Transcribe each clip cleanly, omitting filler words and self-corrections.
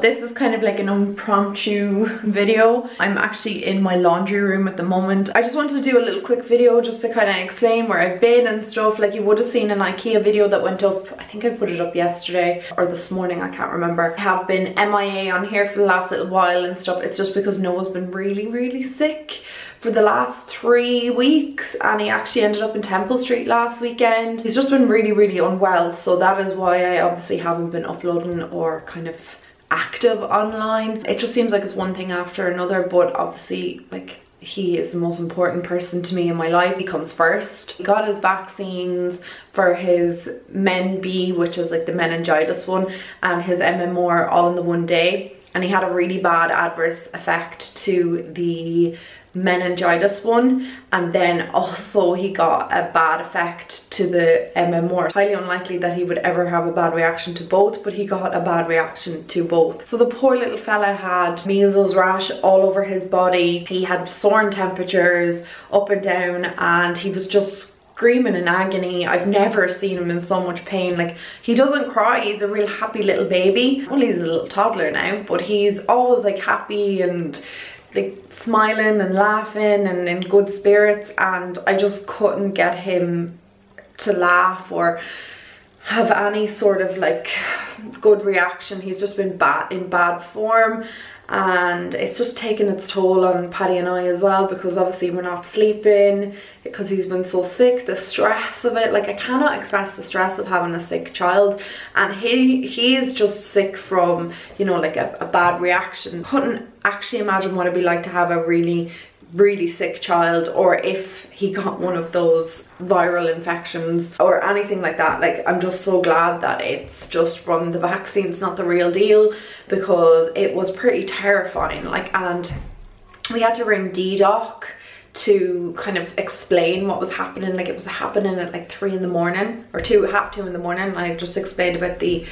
This is kind of like an impromptu video. I'm actually in my laundry room at the moment. I just wanted to do a little quick video just to kind of explain where I've been and stuff. Like, you would have seen an IKEA video that went up, I think I put it up yesterday or this morning, I can't remember. I have been MIA on here for the last little while and stuff. It's just because Noah's been really sick for the last 3 weeks, and he actually ended up in Temple Street last weekend. He's just been really unwell, so that is why I obviously haven't been uploading or kind of active online. It just seems like it's one thing after another, but obviously, like, he is the most important person to me in my life. He comes first. He got his vaccines for his Men B, which is like the meningitis one, and his MMR all in the one day, and he had a really bad adverse effect to the meningitis one, and then also he got a bad effect to the MMR. Highly unlikely that he would ever have a bad reaction to both, but he got a bad reaction to both. So the poor little fella had measles rash all over his body. He had soaring temperatures up and down, and he was just screaming in agony. I've never seen him in so much pain. Like, he doesn't cry. He's a real happy little baby. Well, he's a little toddler now, but he's always like happy and like smiling and laughing and in good spirits, and I just couldn't get him to laugh or have any sort of like good reaction. He's just been in bad form, and it's just taken its toll on Paddy and I as well, because obviously we're not sleeping because he's been so sick. The stress of it, like, I cannot express the stress of having a sick child, and he is just sick from, you know, like a bad reaction. Couldn't actually imagine what it'd be like to have a really sick child, or if he got one of those viral infections or anything like that. Like, I'm just so glad that it's just from the vaccine, it's not the real deal, because it was pretty terrifying. Like, and we had to ring DDoc to kind of explain what was happening. Like, it was happening at like 3 in the morning or half 2 in the morning, and I just explained about the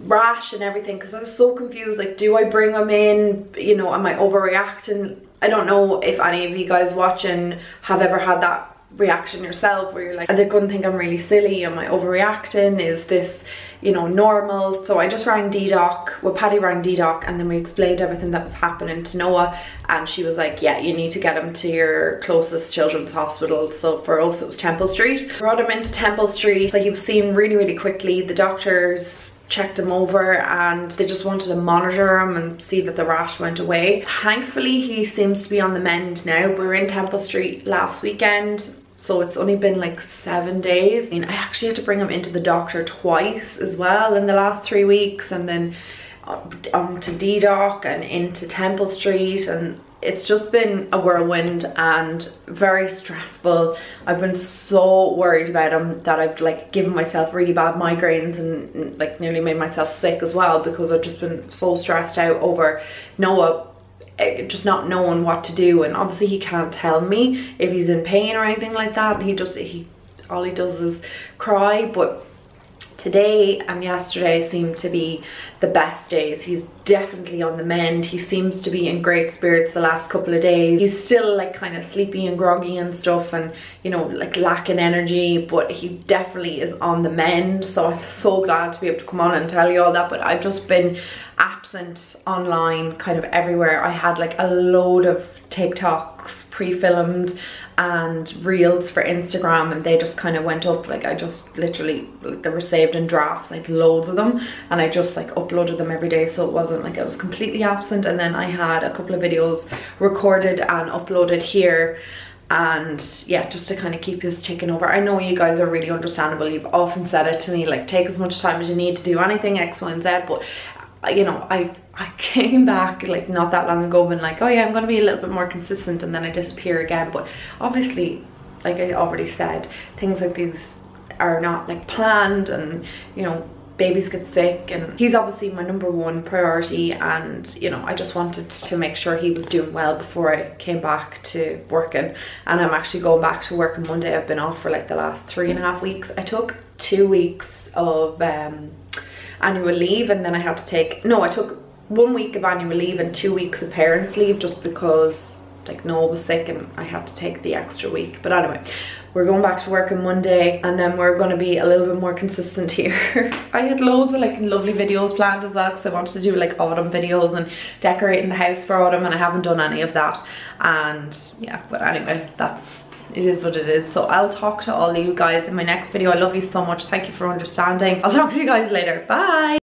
rash and everything, because I was so confused. Like, do I bring him in? You know, am I overreacting? I don't know if any of you guys watching have ever had that reaction yourself, where you're like, are they gonna think I'm really silly? Am I overreacting? Is this, you know, normal? So I just rang DDoc. Well, Paddy rang DDoc, and then we explained everything that was happening to Noah, and she was like, yeah, you need to get him to your closest children's hospital. So for us it was Temple Street. Brought him into Temple Street. So he was seen really quickly. The doctors checked him over, and they just wanted to monitor him and see that the rash went away. Thankfully, he seems to be on the mend now. We were in Temple Street last weekend, so it's only been like 7 days. I mean, I actually had to bring him into the doctor twice as well in the last 3 weeks, and then to DDoc and into Temple Street, and it's just been a whirlwind and very stressful. I've been so worried about him that I've like given myself really bad migraines and like nearly made myself sick as well, because I've just been so stressed out over Noah just not knowing what to do. And obviously he can't tell me if he's in pain or anything like that. All he does is cry. But today and yesterday seem to be the best days. He's definitely on the mend. He seems to be in great spirits the last couple of days. He's still like kind of sleepy and groggy and stuff, and you know, like lacking energy, but he definitely is on the mend. So I'm so glad to be able to come on and tell you all that. But I've just been absent online kind of everywhere. I had like a load of TikToks pre-filmed and reels for Instagram, and they just kind of went up. Like, I just literally, like, they were saved in drafts, like loads of them, and I just like uploaded them every day, so it wasn't like I was completely absent. And then I had a couple of videos recorded and uploaded here, and yeah, just to kind of keep this ticking over. I know you guys are really understandable. You've often said it to me, like, take as much time as you need to do anything X, Y, and Z, but you know, I came back like not that long ago and like, oh yeah, I'm gonna be a little bit more consistent, and then I disappear again. But obviously, like I already said, things like these are not like planned, and you know, babies get sick, and he's obviously my #1 priority, and you know, I just wanted to make sure he was doing well before I came back to working. And I'm actually going back to work on Monday. I've been off for like the last 3.5 weeks. I took 2 weeks of annual leave, and then I had to take, no, I took 1 week of annual leave and 2 weeks of parents leave, just because like Noah was sick and I had to take the extra week. But anyway, we're going back to work on Monday, and then we're going to be a little bit more consistent here. I had loads of like lovely videos planned as well, because I wanted to do like autumn videos and decorating the house for autumn, and I haven't done any of that. And yeah, but anyway, it is what it is. So I'll talk to all of you guys in my next video. I love you so much. Thank you for understanding. I'll talk to you guys later. Bye.